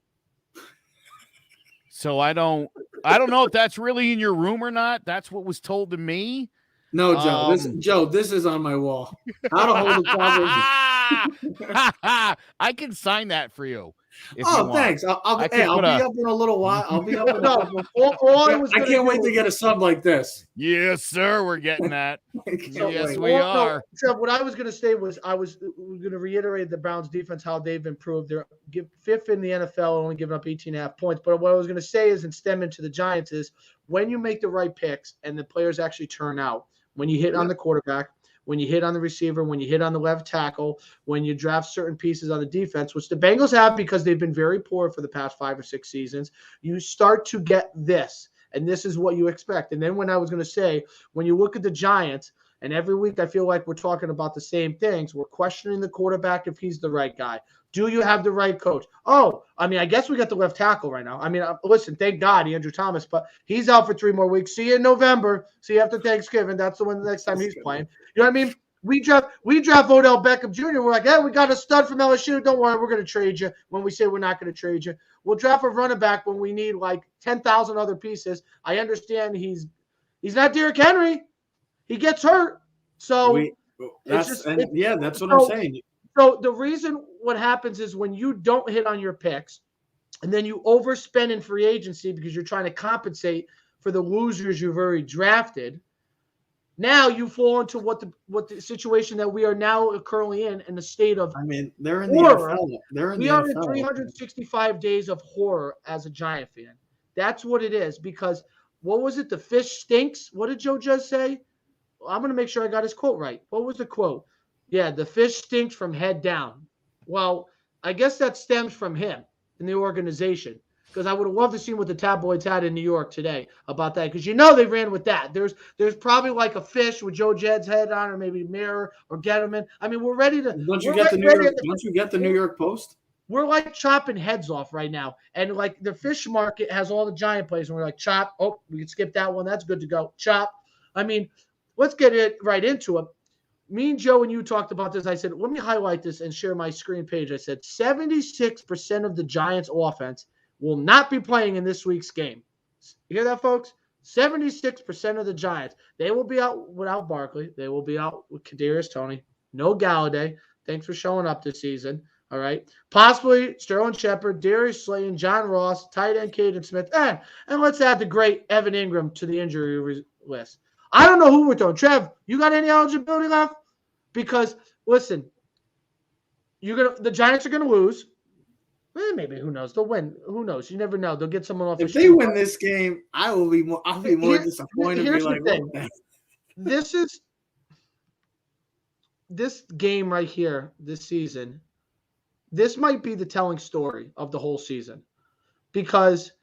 So I don't know if that's really in your room or not. That's what was told to me. No, Joe. This is on my wall. How to hold a conversation. I can sign that for you. If Oh, you want. thanks. I'll be up in a little while. I'll be up in a couple. I can't wait to get a sub like this. Yes, sir. We're getting that. Yes, we are. are. So what I was going to say was going to reiterate the Browns defense, how they've improved. They're fifth in the NFL, only giving up 18.5 points. But what I was going to say is, and stem into the Giants, is when you make the right picks and the players actually turn out, when you hit on the quarterback, when you hit on the receiver, when you hit on the left tackle, when you draft certain pieces on the defense, which the Bengals have because they've been very poor for the past 5 or 6 seasons, you start to get this. And this is what you expect. And then when I was going to say, when you look at the Giants, and every week I feel like we're talking about the same things, we're questioning the quarterback if he's the right guy. Do you have the right coach? Oh, I mean, I guess we got the left tackle right now. I mean, listen, thank God, Andrew Thomas, but he's out for 3 more weeks. See you in November. See you after Thanksgiving. That's the one the next time he's playing. You know what I mean? We draft Odell Beckham Jr. We're like, hey, we got a stud from LSU. Don't worry, we're going to trade you when we say we're not going to trade you. We'll draft a running back when we need like 10,000 other pieces. I understand he's not Derrick Henry. He gets hurt. So that's what I'm saying. So the reason what happens is when you don't hit on your picks and then you overspend in free agency because you're trying to compensate for the losers you've already drafted, now you fall into what the situation that we are now currently in the state of. I mean, they're in horror. the NFL. We are in 365 days of horror as a Giant fan. That's what it is. Because what was it? The fish stinks. What did Joe just say? I'm going to make sure I got his quote right. What was the quote? Yeah, the fish stinks from head down. Well, I guess that stems from him in the organization. Because I would have loved to see what the tabloids had in New York today about that. Because they ran with that. There's probably like a fish with Joe Jed's head on, or maybe Mirror or Gettleman. I mean, we're ready to. Don't you get the New York Post? We're like chopping heads off right now, and like the fish market has all the Giant plays, and we're like chop. Oh, we can skip that one. That's good to go. Chop. I mean, let's get it right into it. Me and Joe and you talked about this. I said, let me highlight this and share my screen page. I said 76% of the Giants offense will not be playing in this week's game. You hear that, folks? 76% of the Giants. They will be out without Barkley. They will be out with Kadarius Toney. No Galladay. Thanks for showing up this season. All right. Possibly Sterling Shepard, Darius Slayton, John Ross, tight end Caden Smith. And let's add the great Evan Ingram to the injury list. I don't know who we're throwing. Trev, you got any eligibility left? Because, listen, the Giants are going to lose. Maybe, who knows? They'll win. Who knows? You never know. They'll get someone off. If they win this game, I'll be more disappointed. Here's the thing. This game right here, this season, this might be the telling story of the whole season. Because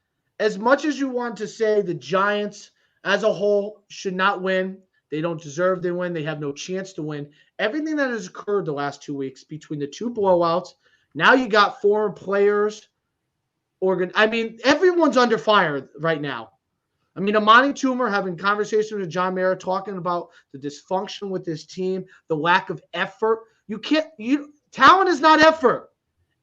as much as you want to say the Giants as a whole should not win, they don't deserve to win, they have no chance to win, everything that has occurred the last 2 weeks between the 2 blowouts, now you got foreign players. Everyone's under fire right now. I mean, Amani Toomer having conversations with John Mara, talking about the dysfunction with this team, the lack of effort. Talent is not effort.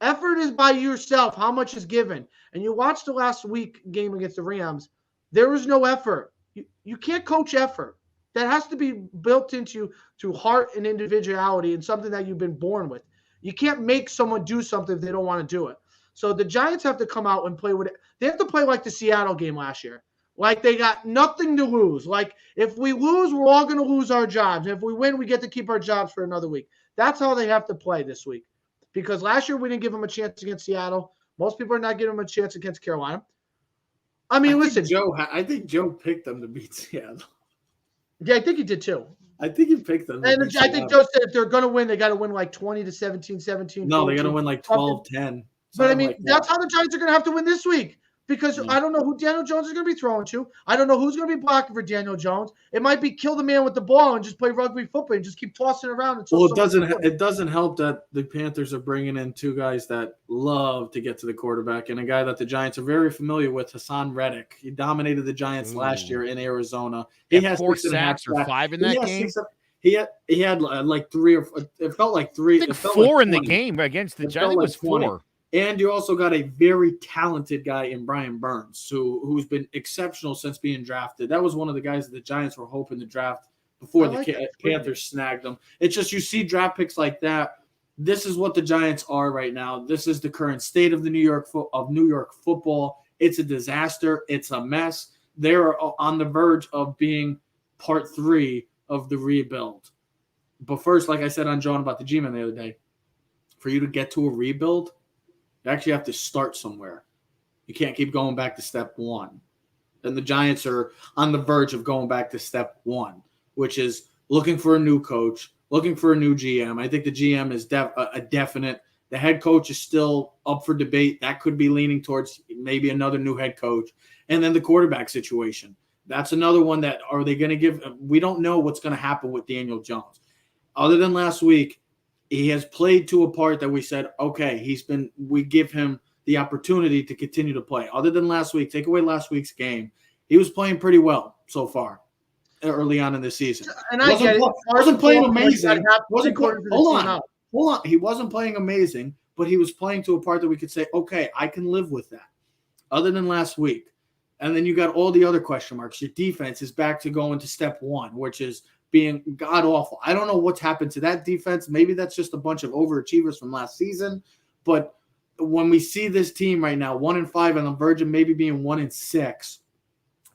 Effort is by yourself, how much is given. And you watched the last week game against the Rams, there was no effort. You can't coach effort. That has to be built into heart and individuality and something that you've been born with. You can't make someone do something if they don't want to do it. So the Giants have to come out and play with it. They have to play like the Seattle game last year. Like they got nothing to lose. Like if we lose, we're all going to lose our jobs. If we win, we get to keep our jobs for another week. That's how they have to play this week. Because last year we didn't give them a chance against Seattle. Most people are not giving them a chance against Carolina. I think Joe picked them to beat Seattle. Yeah, I think he did too. I think he picked them. And I think Joe said if they're going to win, they got to win like 20-17, 17. No, they got to win like 12-10. But I mean, that's how the Giants are going to have to win this week. because I don't know who Daniel Jones is going to be throwing to. I don't know who's going to be blocking for Daniel Jones. It might be kill the man with the ball and just play rugby football and just keep tossing around. Until it doesn't help that the Panthers are bringing in two guys that love to get to the quarterback and a guy that the Giants are very familiar with, Hassan Reddick. He dominated the Giants last year in Arizona. He has 4 sacks or 5 in that game. He had like 3 or it felt like 3. I think 4 in the game against the Giants. It was 4. And you also got a very talented guy in Brian Burns, who's been exceptional since being drafted. That was one of the guys that the Giants were hoping to draft before the Panthers snagged them. It's just you see draft picks like that. This is what the Giants are right now. This is the current state of New York football. It's a disaster. It's a mess. They're on the verge of being part 3 of the rebuild. But first, like I said on John about the G-Man the other day, for you to get to a rebuild, you actually have to start somewhere. You can't keep going back to step 1. And the Giants are on the verge of going back to step 1, which is looking for a new coach, looking for a new GM. I think the GM is a definite. The head coach is still up for debate. That could be leaning towards maybe another new head coach. And then the quarterback situation. That's another one that are they going to give – we don't know what's going to happen with Daniel Jones. Other than last week, he has played to a part that we said, okay, we give him the opportunity to continue to play. Other than last week, take away last week's game, he was playing pretty well so far early on in the season. And I get it. Wasn't playing amazing. Hold on. He wasn't playing amazing, but he was playing to a part that we could say, okay, I can live with that. Other than last week. And then you got all the other question marks. Your defense is back to going to step 1, which is being god-awful. I don't know what's happened to that defense. Maybe that's just a bunch of overachievers from last season. But when we see this team right now, 1-5 on the verge of maybe being 1-6,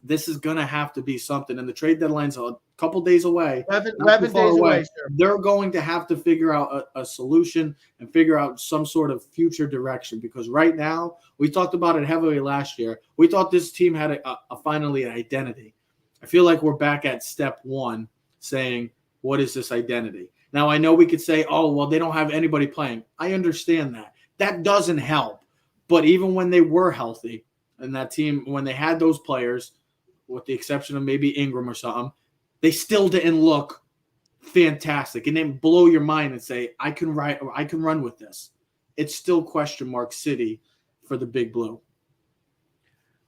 this is going to have to be something. And the trade deadline's a couple days away. 11 days away, sir. They're going to have to figure out a solution and figure out some sort of future direction. Because right now, we talked about it heavily last year. We thought this team had finally an identity. I feel like we're back at step 1 saying, what is this identity? Now, I know we could say, oh, well, they don't have anybody playing. I understand that. That doesn't help. But even when they were healthy and that team, when they had those players, with the exception of maybe Ingram or something, they still didn't look fantastic. It didn't blow your mind and say, I can run with this. It's still question mark city for the Big Blue.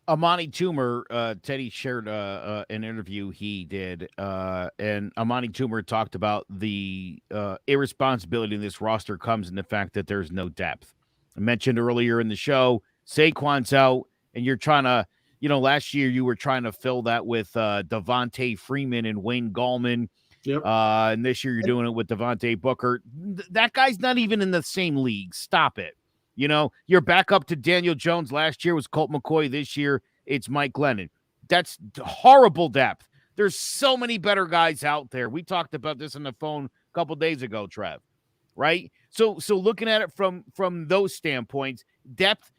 Amani Toomer, Teddy shared an interview he did, and Amani Toomer talked about the irresponsibility in this roster comes in the fact that there's no depth. I mentioned earlier in the show, Saquon's out, and you're trying to, last year you were trying to fill that with Devontae Freeman and Wayne Gallman. Yep. And this year you're doing it with Devontae Booker. That guy's not even in the same league. Stop it. You're back up to Daniel Jones. Last year was Colt McCoy. This year it's Mike Glennon. That's horrible depth. There's so many better guys out there. We talked about this on the phone a couple days ago, Trev. Right? So looking at it from those standpoints, depth,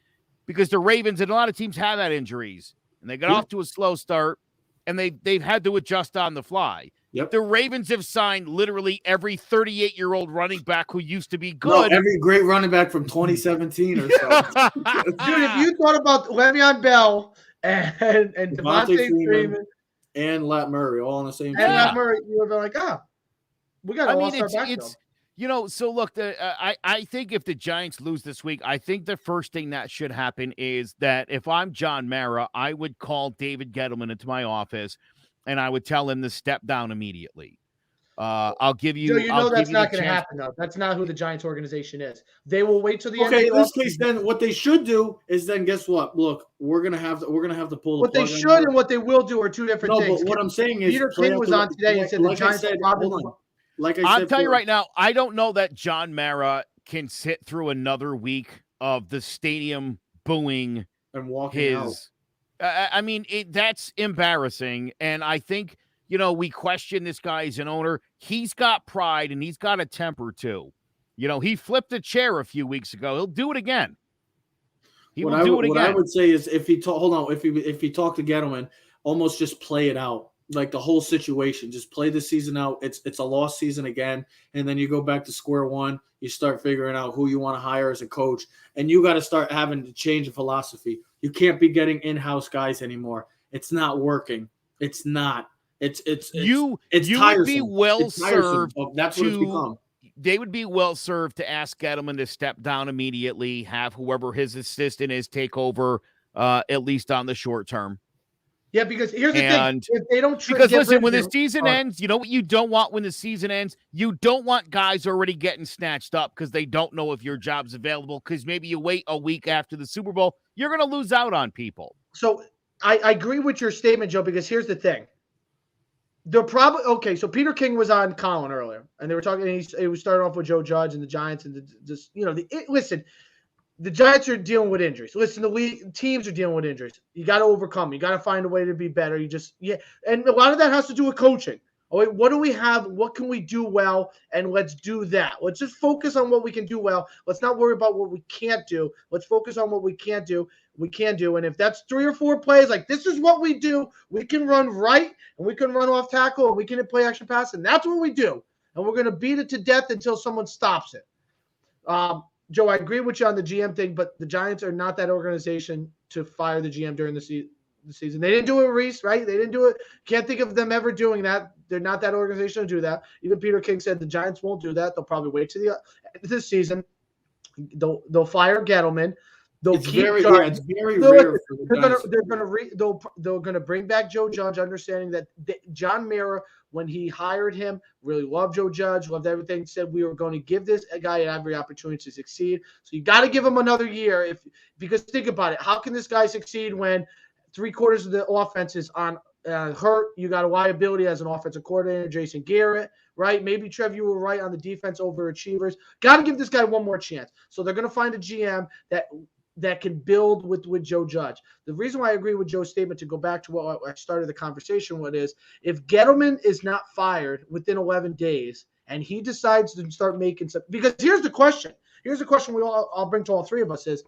because the Ravens and a lot of teams have had injuries, and they got off to a slow start, and they've had to adjust on the fly. Yep. The Ravens have signed literally every 38-year-old running back who used to be No, good. every great running back from 2017 or so. Dude, if you thought about Le'Veon Bell and Devontae Freeman and Lat Murray all on the same team. And Lat Murray, you would have been like, we got to all-star backfield. So look, I think if the Giants lose this week, I think the first thing that should happen is that if I'm John Mara, I would call David Gettleman into my office and I would tell him to step down immediately. I'll give you. So that's not going to happen, though. That's not who the Giants organization is. They will wait till the end. Okay, in this case, then what they should do is then guess what? Look, we're gonna have to pull. What they should and what they will do are two different things. But what I'm saying is, Peter King was on today and said the Giants. I'll tell you right now, I don't know that John Mara can sit through another week of the stadium booing and walking out. That's embarrassing. And I think, we question this guy as an owner. He's got pride and he's got a temper too. He flipped a chair a few weeks ago. He'll do it again. What I would say is if he talked to Gettleman, almost just play it out. like the whole situation. Just play the season out. It's a lost season again, and then you go back to square one. You start figuring out who you want to hire as a coach, and you got to start having to change the philosophy. You can't be getting in-house guys anymore. It's not working. It's not. It's you tiresome. would be well It's tiresome. served. That's what it's become. They would be well served to ask Gettleman to step down immediately, have whoever his assistant is take over, at least on the short term. Yeah, because here's the thing: if they don't, because listen, when the season ends, you know what you don't want when the season ends? You don't want guys already getting snatched up because they don't know if your job's available. Because maybe you wait a week after the Super Bowl, you're going to lose out on people. So I agree with your statement, Joe. Because here's the thing: they're probably okay. So Peter King was on Colin earlier, and they were talking. And he was starting off with Joe Judge and the Giants, and listen. The Giants are dealing with injuries. Listen, the league teams are dealing with injuries. You got to overcome. You got to find a way to be better. And a lot of that has to do with coaching. Oh, what do we have? What can we do well? And let's do that. Let's just focus on what we can do well. Let's not worry about what we can't do. Let's focus on what we can't do. We can do. And if that's 3 or 4 plays, like this is what we do. We can run right, and we can run off tackle, and we can play action pass, and that's what we do. And we're going to beat it to death until someone stops it. Joe, I agree with you on the GM thing, but the Giants are not that organization to fire the GM during the season. They didn't do it with Reese, right? They didn't do it. Can't think of them ever doing that. They're not that organization to do that. Even Peter King said the Giants won't do that. They'll probably wait to the end of the season. They'll fire Gettleman. It's very rare for the they're gonna bring back Joe Judge, understanding that John Mara, when he hired him, really loved Joe Judge, loved everything. Said we were going to give this guy every opportunity to succeed. So you got to give him another year, because think about it. How can this guy succeed when 3/4 of the offense is on hurt? You got a liability as an offensive coordinator, Jason Garrett, right? Maybe Trev, you were right on the defense overachievers. Got to give this guy one more chance. So they're going to find a GM that can build with Joe Judge. The reason why I agree with Joe's statement, to go back to what I started the conversation with, is if Gettleman is not fired within 11 days and he decides to start making some – because here's the question. Here's the question I'll bring to all three of us is,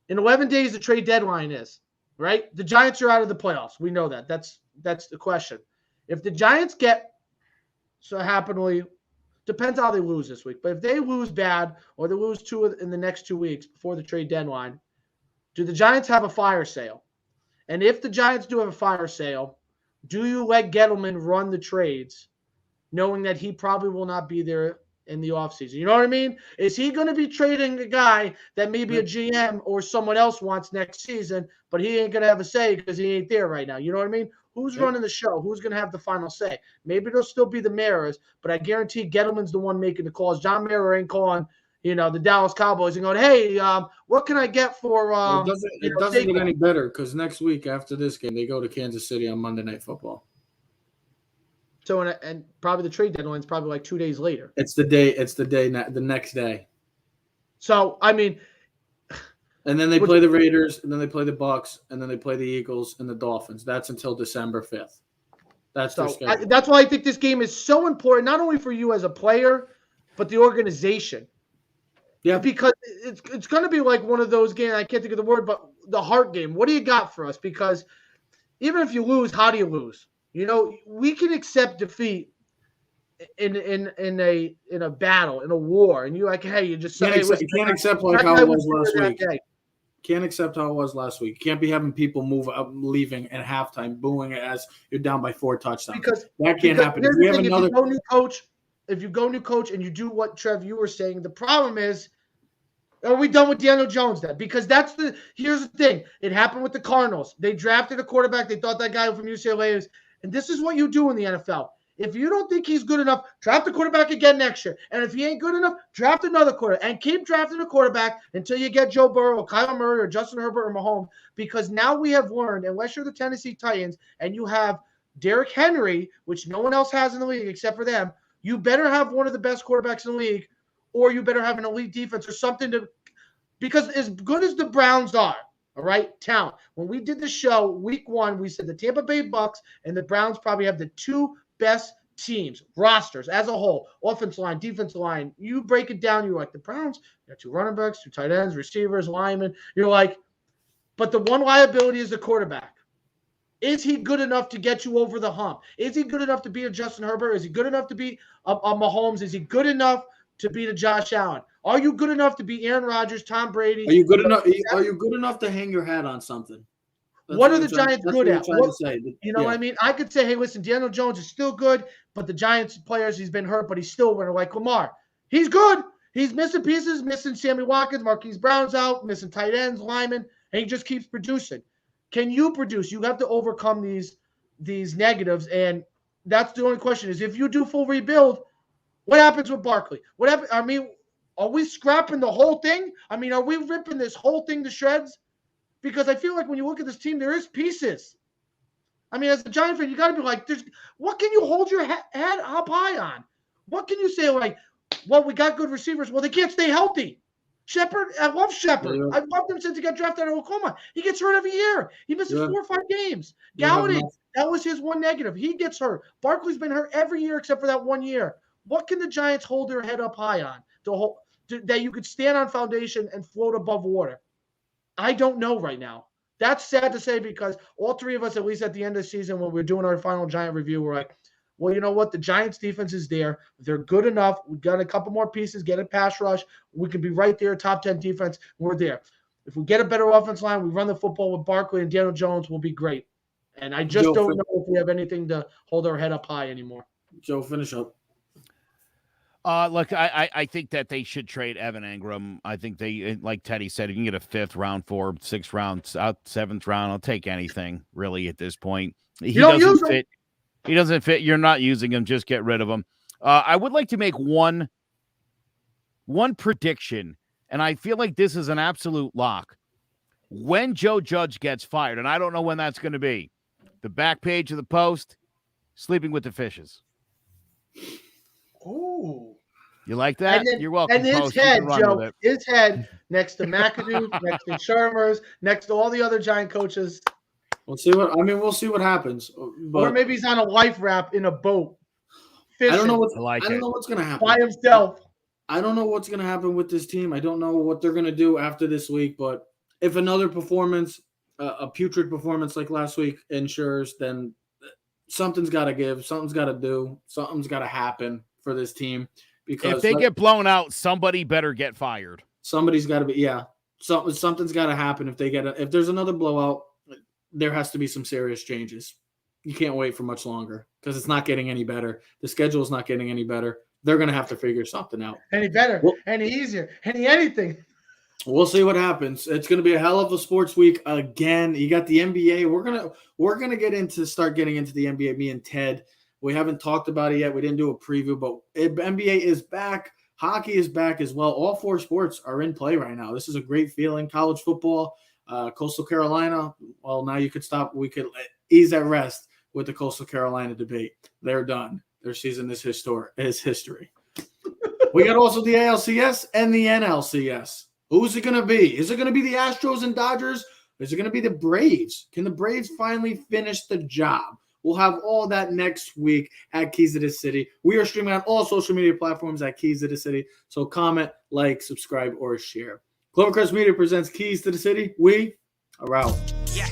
in 11 days the trade deadline is, right? The Giants are out of the playoffs. We know that. That's the question. If the Giants get – so happily – depends how they lose this week. But if they lose bad, or they lose 2 in the next 2 weeks before the trade deadline, do the Giants have a fire sale? And if the Giants do have a fire sale, do you let Gettleman run the trades, knowing that he probably will not be there in the offseason? You know what I mean? Is he going to be trading a guy that maybe a GM or someone else wants next season, but he ain't going to have a say because he ain't there right now? You know what I mean? Who's running the show? Who's going to have the final say? Maybe it'll still be the Maras, but I guarantee Gettleman's the one making the calls. John Mara ain't calling, the Dallas Cowboys and going, hey, what can I get for it doesn't get any better, because next week after this game, they go to Kansas City on Monday Night Football. So, and probably the trade deadline is probably like 2 days later. The next day. So, I mean – and then they play the Raiders, and then they play the Bucks, and then they play the Eagles and the Dolphins. That's until December 5th. That's their schedule. That's why I think this game is so important, not only for you as a player, but the organization. Yeah, because it's going to be like one of those games. I can't think of the word, but the heart game. What do you got for us? Because even if you lose, how do you lose? We can accept defeat in a battle, in a war, and you're like, hey, you just say, you can't accept like how it was last week. Can't accept how it was last week. You can't be having people move up, leaving at halftime, booing as you're down by 4 touchdowns. Because that can't happen. If you go new coach and you do what Trev you were saying, the problem is, are we done with Daniel Jones then? Because here's the thing. It happened with the Cardinals. They drafted a quarterback. They thought that guy from UCLA is, and this is what you do in the NFL. If you don't think he's good enough, draft the quarterback again next year. And if he ain't good enough, draft another quarterback. And keep drafting a quarterback until you get Joe Burrow, or Kyler Murray, or Justin Herbert, or Mahomes. Because now we have learned, unless you're the Tennessee Titans and you have Derrick Henry, which no one else has in the league except for them, you better have one of the best quarterbacks in the league, or you better have an elite defense or something because as good as the Browns are, all right, talent. When we did the show week 1, we said the Tampa Bay Bucks and the Browns probably have the 2 best teams, rosters as a whole, offensive line, defensive line. You break it down, you're like, the Browns, you got 2 running backs, 2 tight ends, receivers, linemen. You're like, but the one liability is the quarterback. Is he good enough to get you over the hump? Is he good enough to be a Justin Herbert? Is he good enough to be a Mahomes? Is he good enough to beat a Josh Allen? Are you good enough to be Aaron Rodgers, Tom Brady? Are you good enough? Are you good enough to hang your hat on something? What are the Giants good at? You know what I mean? I could say, hey, listen, Daniel Jones is still good, but the Giants players, he's been hurt, but he's still a winner. Like Lamar, he's good. He's missing pieces, missing Sammy Watkins, Marquise Brown's out, missing tight ends, linemen, and he just keeps producing. Can you produce? You have to overcome these negatives, and that's the only question is if you do full rebuild, what happens with Barkley? What happens? I mean, are we scrapping the whole thing? I mean, are we ripping this whole thing to shreds? Because I feel like when you look at this team, there is pieces. I mean, as a Giant fan, you got to be like, what can you hold your head up high on? What can you say like, well, we got good receivers. Well, they can't stay healthy. Shepard, I love Shepard. Yeah. I've loved him since he got drafted out of Oklahoma. He gets hurt every year. He misses 4 or 5 games. Galladay, that was his one negative. He gets hurt. Barkley's been hurt every year except for that 1 year. What can the Giants hold their head up high on that you could stand on foundation and float above water? I don't know right now. That's sad to say because all 3 of us, at least at the end of the season when we're doing our final Giant review, we're like, well, you know what? The Giants defense is there. They're good enough. We've got a couple more pieces, get a pass rush. We could be right there, top 10 defense. We're there. If we get a better offense line, we run the football with Barkley and Daniel Jones, we'll be great. And I just don't know if we have anything to hold our head up high anymore. Joe, finish up. Look, I think that they should trade Evan Engram. I think they, like Teddy said, you can get a 5th round, 4th, 6th round, 7th round. I'll take anything really at this point. He doesn't fit. He doesn't fit. You're not using him. Just get rid of him. I would like to make one prediction, and I feel like this is an absolute lock. When Joe Judge gets fired, and I don't know when that's going to be, the back page of the Post, sleeping with the fishes. Oh. You like that? Then, you're welcome. And his head, Joe, his head next to McAdoo, next to Shermer's, next to all the other Giant coaches. We'll see what happens. But or maybe he's on a life raft in a boat. Fishing. I don't know what's going to happen. By himself. I don't know what's going to happen with this team. I don't know what they're going to do after this week. But if another performance, a putrid performance like last week ensures, then something's got to give. Something's got to do. Something's got to happen for this team. Because if they get blown out, somebody better get fired. Somebody's got to be, yeah. Something's got to happen if there's another blowout. There has to be some serious changes. You can't wait for much longer because it's not getting any better. The schedule is not getting any better. They're going to have to figure something out. Any better, any easier, anything. We'll see what happens. It's going to be a hell of a sports week again. You got the NBA. We're gonna start getting into the NBA. Me and Ted. We haven't talked about it yet. We didn't do a preview, but NBA is back. Hockey is back as well. All 4 sports are in play right now. This is a great feeling. College football. Coastal Carolina, well, now you could stop. We could ease at rest with the Coastal Carolina debate. They're done. Their season is history. We got also the ALCS and the NLCS. Who's it going to be? Is it going to be the Astros and Dodgers? Is it going to be the Braves? Can the Braves finally finish the job? We'll have all that next week at Keys to the City. We are streaming on all social media platforms at Keys to the City. So comment, like, subscribe, or share. Clovercrest Media presents Keys to the City. We are out. Yeah.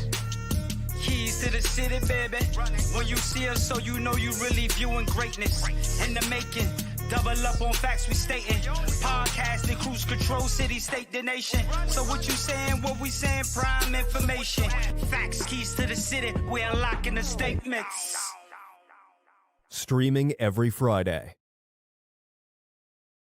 Keys to the city, baby. When you see us, so you know you really viewing greatness in the making. Double up on facts we stating. Podcasting, cruise control, city, state, the nation. So what you saying, what we saying, prime information. Facts, keys to the city, we're unlocking the statements. Streaming every Friday.